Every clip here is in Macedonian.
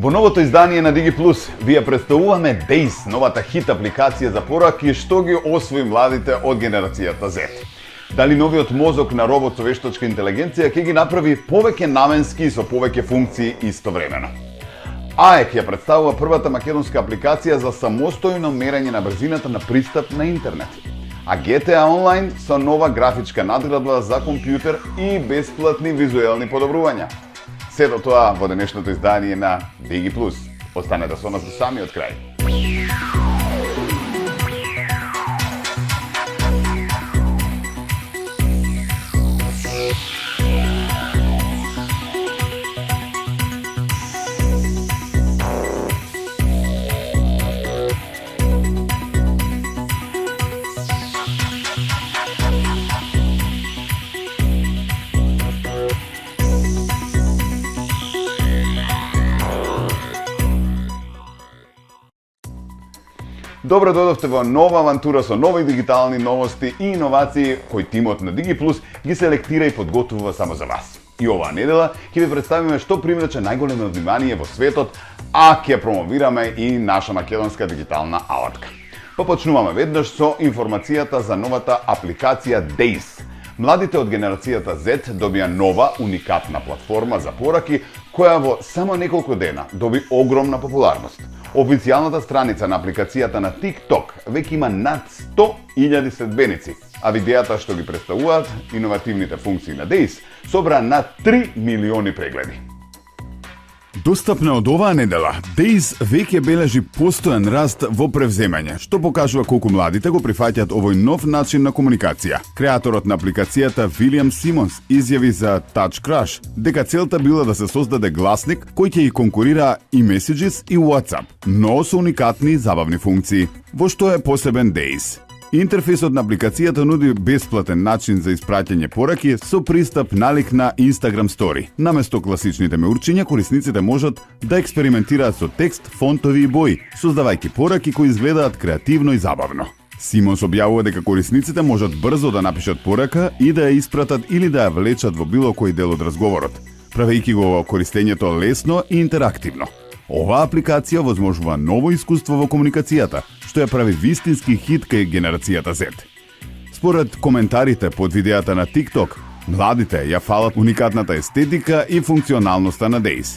Во новото издание на DigiPlus ви ја представуваме Days, новата хит апликација за пораки што ги освои младите од генерацијата Z. Дали новиот мозок на робот со вештачка интелигенција ќе ги направи повеќе наменски и со повеќе функции истовремено. АЕК ја представува првата македонска апликација за самостојно мерење на брзината на пристап на интернет. А GTA Online со нова графичка надградба за компјутер и бесплатни визуелни подобрувања. Сето тоа во денешното издание на DigiPlus. Останете со нас до самиот крај. Добро дојдовте во нова авантура со нови дигитални новости и иновации кои тимот на DigiPlus ги селектира и подготвува само за вас. И оваа недела ќе ви представиме што привлече најголемо внимание во светот, а ќе промовираме и наша македонска дигитална алатка. Попочнуваме веднаш со информацијата за новата апликација Days. Младите од генерацијата Z добија нова, уникатна платформа за пораки, која во само неколку дена доби огромна популарност. Официјалната страница на апликацијата на TikTok веќе има над 100.000 следбеници, а видеата што ги представуваат иновативните функции на Days собра над 3 милиони прегледи. Достапна од оваа недела, Days веќе бележи постојан раст во превземање, што покажува колку младите го прифаќаат овој нов начин на комуникација. Креаторот на апликацијата Вилијам Симонс изјави за Touch Crush дека целта била да се создаде гласник кој ќе ги конкурира и Messages и WhatsApp, но со уникатни и забавни функции, во што е посебен Days. Интерфейсот на апликацијата нуди бесплатен начин за испраќање пораки со пристап налик на Instagram Story. Наместо класичните меурчиња, корисниците можат да експериментираат со текст, фонтови и бои, создавајќи пораки кои изгледаат креативно и забавно. Симонс објавува дека корисниците можат брзо да напишат порака и да ја испратат или да ја влечат во било кој дел од разговорот, правејќи го користењето лесно и интерактивно. Оваа апликација возможува ново искуство во комуникацијата, што ја прави вистински хит кај генерацијата Z. Според коментарите под видеата на TikTok, младите ја фалат уникатната естетика и функционалноста на Days.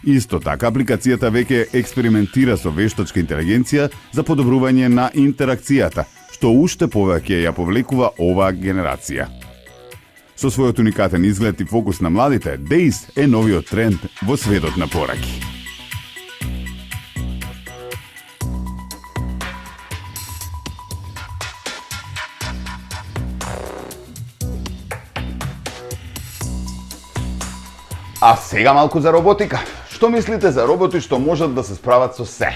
Исто така, апликацијата веќе експериментира со вештачка интелигенција за подобрување на интеракцијата, што уште повеќе ја повлекува оваа генерација. Со својот уникатен изглед и фокус на младите, Days е новиот тренд во светот на пораки. А сега малку за роботика. Што мислите за роботи што можат да се справат со се?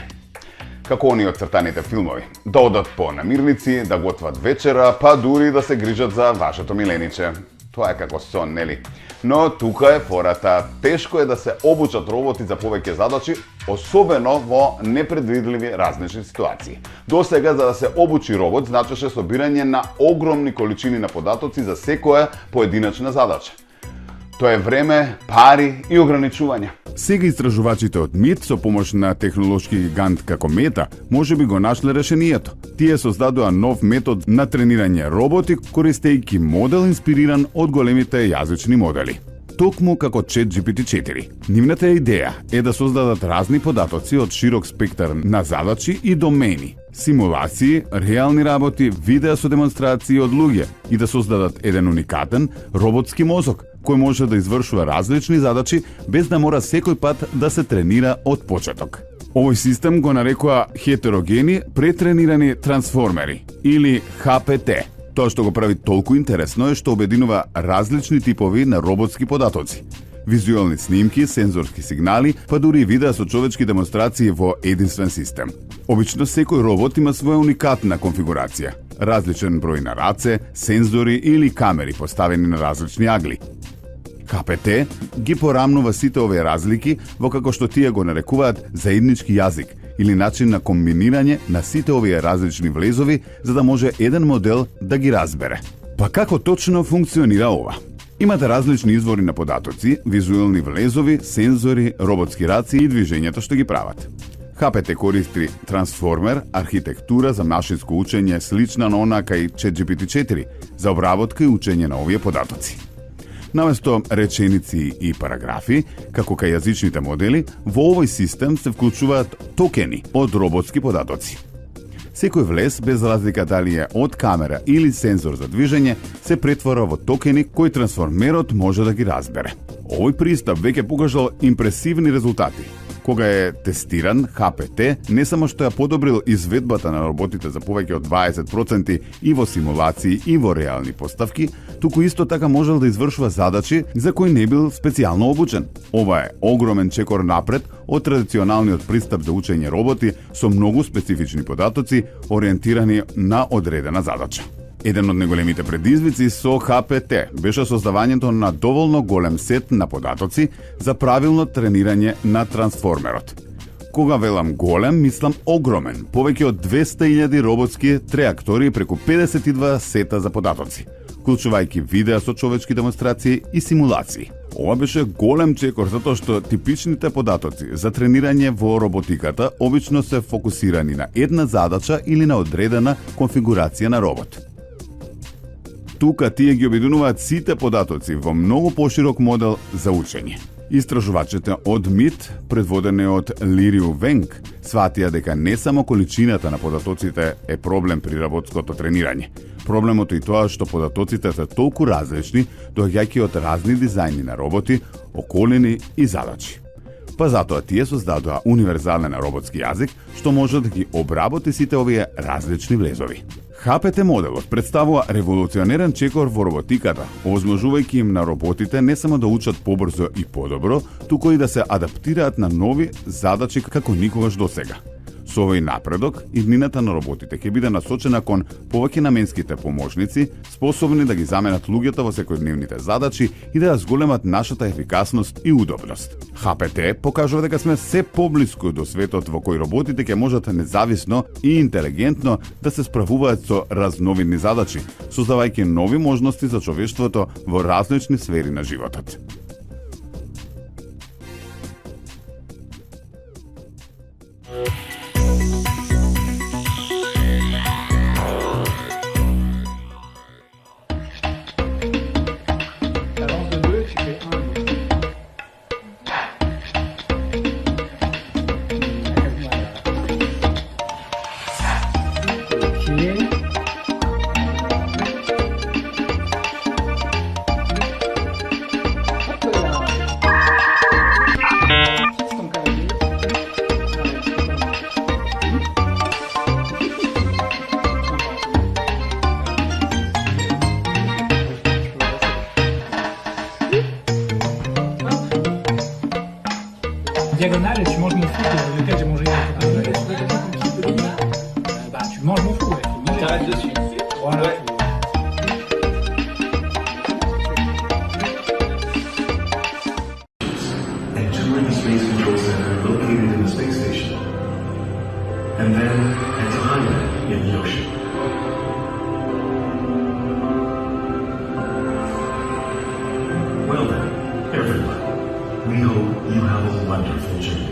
Како они од цртаните филмови. Да одат по намирници, да готват вечера, па дури да се грижат за вашето милениче. Тоа е како сон, нели? Но тука е фората. Тешко е да се обучат роботи за повеќе задачи, особено во непредвидливи различни ситуации. До сега, за да се обучи робот, значеше собирање на огромни количини на податоци за секоја поединачна задача. Тоа е време, пари и ограничувања. Сега истражувачите од МИТ со помош на технолошки гигант како Мета може би го нашле решението. Тие создадоа нов метод на тренирање роботи користејќи модел инспириран од големите јазични модели. Токму како ChatGPT-4. Нивната идеја е да создадат разни податоци од широк спектар на задачи и домени, симулации, реални работи, видеа со демонстрации од луѓе и да создадат еден уникатен роботски мозок кој може да извршува различни задачи без да мора секој пат да се тренира од почеток. Овој систем го нарекува хетерогени претренирани трансформери или HPT. Тоа што го прави толку интересно е што обединува различни типови на роботски податоци. Визуелни снимки, сензорски сигнали, па дури и видеа со човечки демонстрации во единствен систем. Обично секој робот има своја уникатна конфигурација. Различен број на раце, сензори или камери поставени на различни агли. HPT ги порамнува сите овие разлики во како што тие го нарекуваат заеднички јазик или начин на комбинирање на сите овие различни влезови за да може еден модел да ги разбере. Па како точно функционира ова? Имате различни извори на податоци, визуелни влезови, сензори, роботски раци и движењата што ги прават. ХПТ користи трансформер, архитектура за машинско учење слична на она кај ChatGPT-4 за обработка и учење на овие податоци. Наместо реченици и параграфи, како кај јазичните модели, во овој систем се вклучуваат токени од роботски податоци. Секој влез, без разлика дали е од камера или сензор за движење, се претвора во токени кои трансформерот може да ги разбере. Овој пристап веќе покажал импресивни резултати. Кога е тестиран, ХПТ не само што ја подобрил изведбата на роботите за повеќе од 20% и во симулации и во реални поставки, туку исто така можел да извршува задачи за кои не бил специјално обучен. Ова е огромен чекор напред од традиционалниот пристап за учење роботи со многу специфични податоци ориентирани на одредена задача. Еден од најголемите предизвици со ХПТ беше создавањето на доволно голем сет на податоци за правилно тренирање на трансформерот. Кога велам голем, мислам огромен, повеќе од 200.000 роботски реактори преку 52 сета за податоци, вклучувајќи видеа со човечки демонстрации и симулации. Ова беше голем чекор затоа што типичните податоци за тренирање во роботиката обично се фокусирани на една задача или на одредена конфигурација на робот. Тука тие ги обединуваат сите податоци во многу поширок модел за учење. Истражувачите од МИТ, предводени од Лириу Венг, сватија дека не само количината на податоците е проблем при роботското тренирање. Проблемот е и тоа што податоците се толку различни, доаѓајќи од разни дизајни на роботи, околини и задачи. Па затоа тие создадоа универзален роботски јазик што може да ги обработи сите овие различни влезови. ХПТ моделот представува револуционерен чекор во роботиката, овозможувајќи им на роботите не само да учат побрзо и подобро, туку и да се адаптираат на нови задачи како никогаш досега. Со овој напредок, иднината на роботите ќе биде насочена кон повеќе наменските поможници, способни да ги заменат луѓето во секојдневните задачи и да ја зголемат нашата ефикасност и удобност. ХПТ покажува дека сме се поблиску до светот во кој роботите ќе можат независно и интелигентно да се справуваат со разновидни задачи, создавајќи нови можности за човештвото во различни сфери на животот. Diagonale, tu manges mon fou, lequel j'ai mangé. Bah, tu manges mon fou, ouais. T'arrêtes dessus. Voilà. Ouais. Entering the Space Control Center located in the space station. And then at Thailand in the ocean. Well then, everyone, we hope you have a wonderful journey.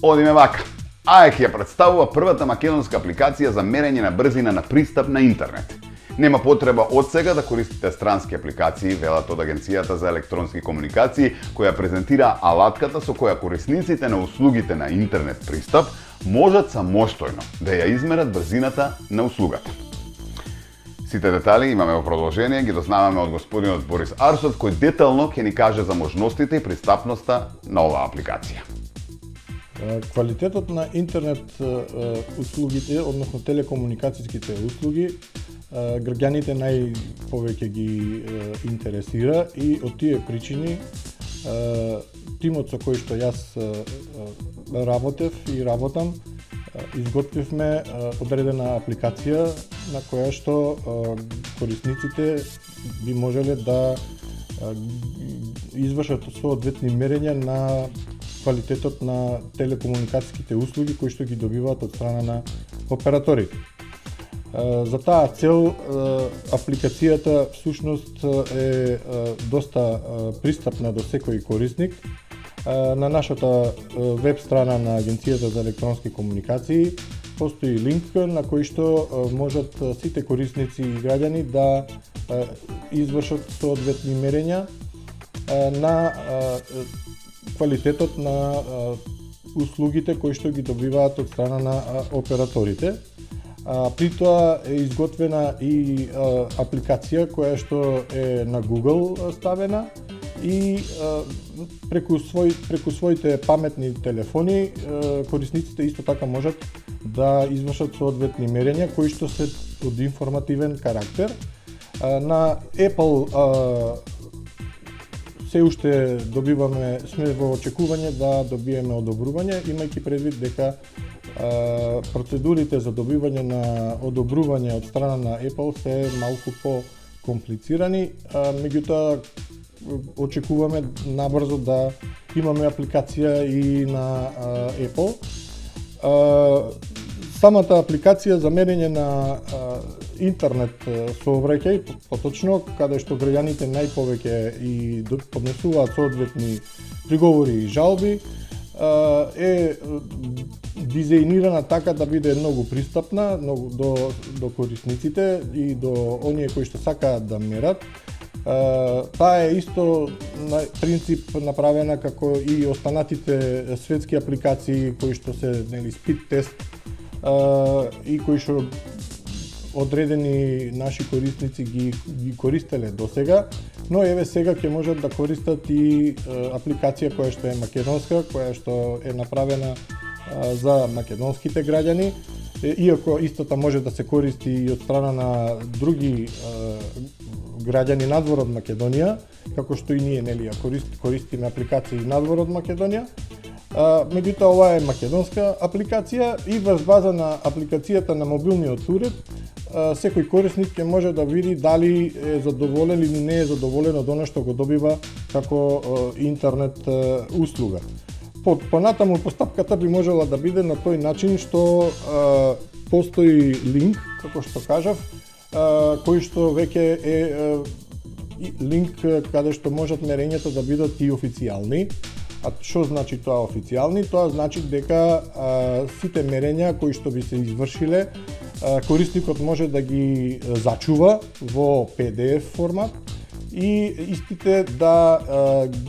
Одиме вака. AEK ја представува првата македонска апликација за мерење на брзина на пристап на интернет. Нема потреба од сега да користите странски апликации, велат од Агенцијата за електронски комуникации, која презентира алатката со која корисниците на услугите на интернет пристап можат самостојно да ја измерат брзината на услугата. Сите детали имаме во продолжение, ги дознаваме од господинот Борис Арсов, кој детално ќе ни каже за можностите и пристапноста на оваа апликација. Квалитетот на интернет услугите, односно телекомуникацијските услуги, граѓаните најповеќе ги интересира и од тие причини тимот со кој што јас работев и работам изготвивме одредена апликација на која што корисниците би можеле да извршат соодветни мерења на квалитетот на телекомуникацијските услуги кои што ги добиваат од страна на операторите. За таа цел апликацијата всушност е доста пристапна до секој корисник. На нашата веб страна на Агенцијата за електронски комуникации постои линк на кој што можат сите корисници и граѓани да извршат соодветни мерења на квалитетот на услугите кои што ги добиваат од страна на операторите. При тоа е изготвена и апликација која што е на Google ставена и преку своите паметни телефони корисниците исто така можат да извршат соодветни мерења кои што се од информативен карактер. На Apple се уште сме во очекување да добиеме одобрување, имајќи предвид дека процедурите за добивање на одобрување од страна на Apple се малку по-комплицирани, меѓутоа очекуваме набрзо да имаме апликација и на Apple. Самата апликација за мерење на интернет сообраќај, поточно, каде што граѓаните најповеќе и поднесуваат соодветни приговори и жалби, е дизајнирана така да биде многу пристапна до корисниците и до оние кои што сакаат да мерат. Таа е исто на принцип направена како и останатите светски апликации кои што се спид тест и кои што одредени наши корисници ги користеле до сега, но еве сега ќе можат да користат и апликација која што е македонска, која што е направена за македонските граѓани, иако истата може да се користи и од страна на други граѓани надвор од Македонија, како што и ние нели користиме апликации надвор од Македонија. Меѓутоа ова е македонска апликација и врз база на апликацијата на мобилниот уред секој корисник ќе може да види дали е задоволен или не е задоволен од она што го добива како интернет услуга. Понатаму постапката би можела да биде на тој начин што постои линк, како што кажав, кој што веќе е линк каде што можат мерењата да бидат и официјални. А што значи тоа официјални? Тоа значи дека сите мерења кои што би се извршиле, корисникот може да ги зачува во PDF формат и истите да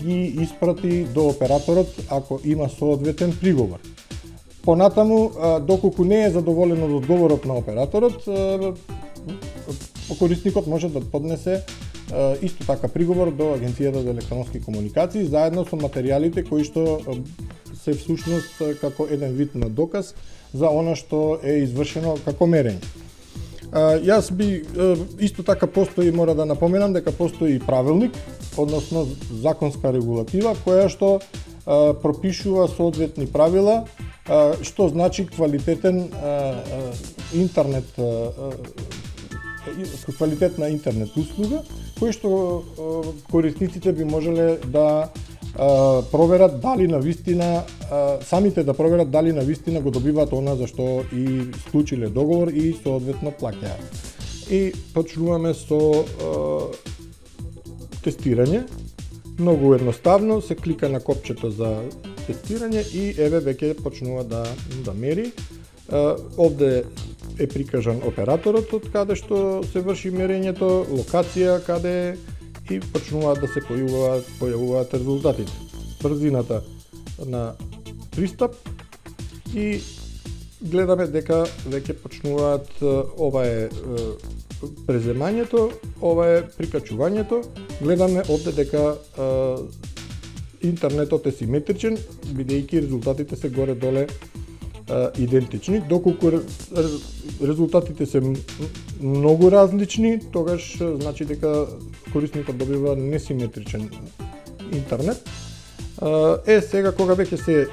ги испрати до операторот ако има соодветен приговор. Понатаму, доколку не е задоволен од одговорот на операторот, корисникот може да поднесе исто така приговор до Агенцијата за електронски комуникации заедно со материјалите кои што се всушност како еден вид на доказ за она што е извршено како мерење. Јас би исто така постои, мора да напоменам дека постои и правилник, односно законска регулатива која што пропишува соодветни правила, што значи квалитетен интернет, квалитетна интернет услуга, кој што корисниците би можеле да проверат дали навистина, самите да проверат дали навистина го добиваат она за што и склучиле договор и соодветно плаќаат. И почнуваме со тестирање. Многу едноставно, се клика на копчето за тестирање и еве веќе почнува да мери. Овде е прикажан операторот од каде што се врши мерењето, локација каде и почнуваат да се појавуваат резултатите. Брзината на пристап и гледаме дека веќе почнуваат, ова е преземањето, ова е прикачувањето. Гледаме овде дека интернетот е симетричен, бидејќи резултатите се горе-доле идентични. Доколку резултатите се многу различни, тогаш значи дека корисникот добива несиметричен интернет. Сега кога веќе се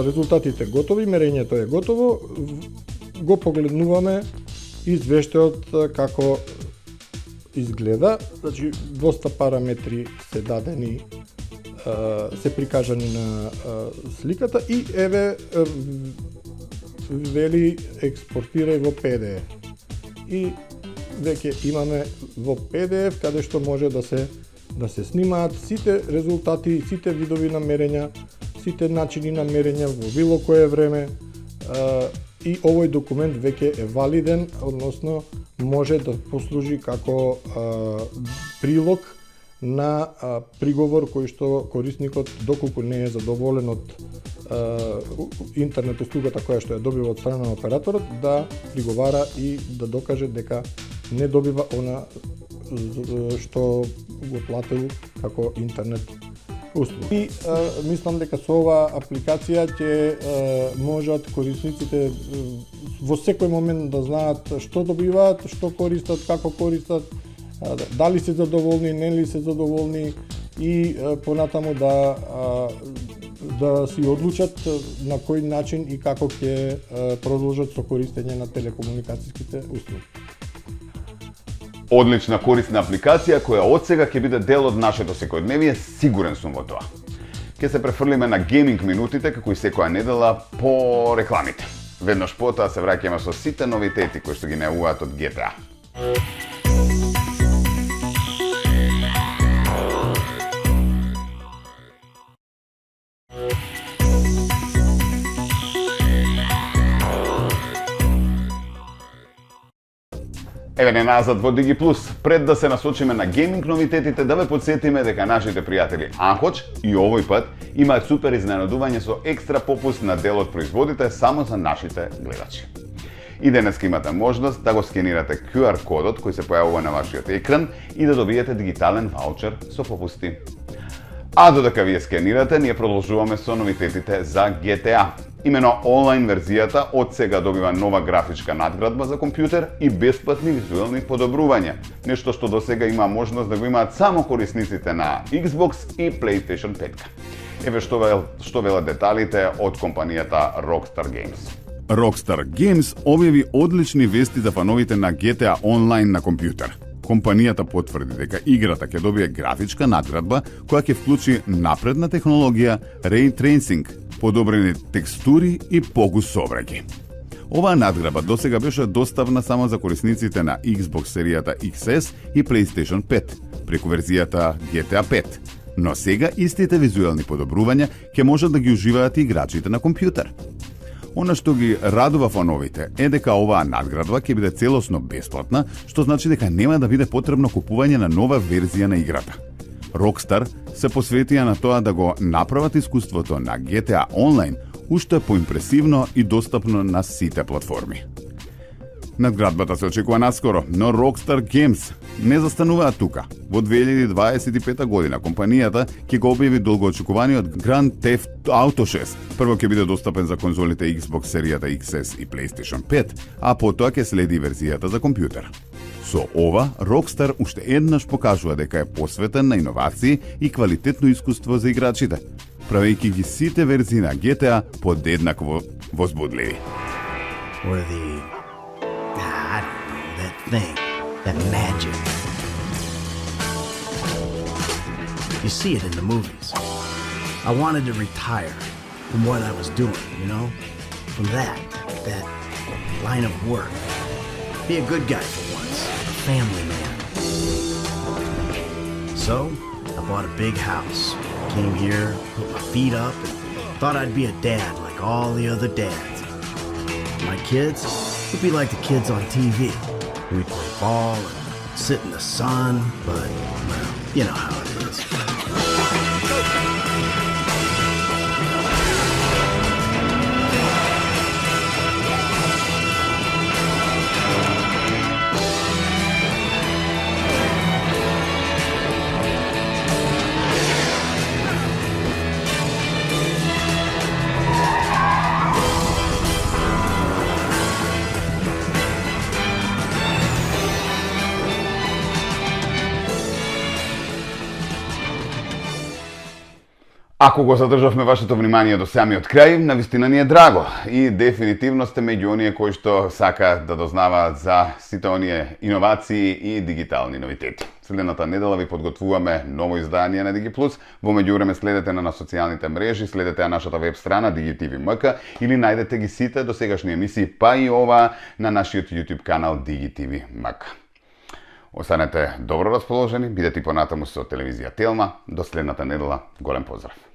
резултатите готови, мерењето е готово, го погледнуваме извештајот како изгледа. Значи, доста параметри се дадени, се прикажани на сликата и еве вели експортирај во PDF. И веќе имаме во PDF каде што може да се снимаат сите резултати, сите видови на мерења, сите начини на мерења во било кое време, и овој документ веќе е валиден, односно може да послужи како прилог на приговор кој што корисникот, доколку не е задоволен од интернет услугата која што ја добива од страна на операторот, да приговара и да докаже дека не добива она што го платил како интернет услуга. И мислам дека со оваа апликација ќе можат корисниците во секој момент да знаат што добиваат, што користат, како користат, дали се задоволни, нели се задоволни и понатаму да си одлучат на кој начин и како ќе продолжат со користење на телекомуникацијските услуги. Одлична корисна апликација која одсега ќе биде дел од нашето секојдневие, сигурен сум во тоа. Ќе се префрлиме на гейминг минутите како и секоја недела по рекламите. Веднаш потоа се враќаме со сите новитети кои што ги најавуваат од GTA. Еве не назад во Digi Plus, пред да се насочиме на гейминг новитетите, да ве подсетиме дека нашите пријатели Анхоч и овој пат имаат супер изненадување со екстра попуст на дел од производите само за нашите гледачи. И денеска имате можност да го скенирате QR кодот кој се појавува на вашиот екран и да добиете дигитален ваучер со попусти. А додека вие скенирате, ние продолжуваме со новитетите за GTA. Имено онлайн верзијата од сега добива нова графичка надградба за компјутер и бесплатни визуелни подобрувања. Нешто што до сега има можност да го имаат само корисниците на Xbox и PlayStation 5. Еве што велат деталите од компанијата Rockstar Games. Rockstar Games објави одлични вести за фановите на GTA Online на компјутер. Компанијата потврди дека играта ќе добие графичка надградба која ќе вклучи напредна технологија, Ray Tracing, подобрени текстури и погус сообраќај. Оваа надградба досега беше доставна само за корисниците на Xbox серијата XS и PlayStation 5 преку верзијата GTA 5, но сега истите визуелни подобрувања ќе можат да ги уживаат и играчите на компјутер. Она што ги радува фановите е дека оваа надградба ќе биде целосно бесплатна, што значи дека нема да биде потребно купување на нова верзија на играта. Rockstar се посветија на тоа да го направат искуството на GTA Online уште поимпресивно и достапно на сите платформи. Надградбата се очекува наскоро, но Rockstar Games не застануваат тука. Во 2025 година компанијата ќе го објави долгоочекуваниот Grand Theft Auto 6. Прво ќе биде достапен за конзолите Xbox серијата XS и PlayStation 5, а потоа ќе следи верзијата за компјутер. Со ова, Rockstar уште еднаш покажува дека е посветен на иновации и квалитетно искуство за играчите, правејќи ги сите верзии на GTA подеднакво возбудливи. Or I don't know, that thing, that magic. You see it in the movies. I wanted to retire from what I was doing, you know? From that line of work. Be a good guy for once, a family man. So, I bought a big house, came here, put my feet up, and thought I'd be a dad like all the other dads. My kids would be like the kids on TV. We'd play ball and sit in the sun, but, well, you know how it is. Ако го задржавме вашето внимание до самиот крај, навистина ни е драго и дефинитивно сте меѓу оние кои што сакаат да дознаваат за сите оние иновации и дигитални новитети. Следната недела ви подготвуваме ново издание на DigiPlus. Во меѓувреме следете на социјалните мрежи, следете на нашата веб страна DigiTV.mk или најдете ги сите досегашни емисии, па и ова на нашиот YouTube канал DigiTV.mk. Останете добро расположени, бидете и понатаму со телевизија Телма. До следната недела, голем поздрав!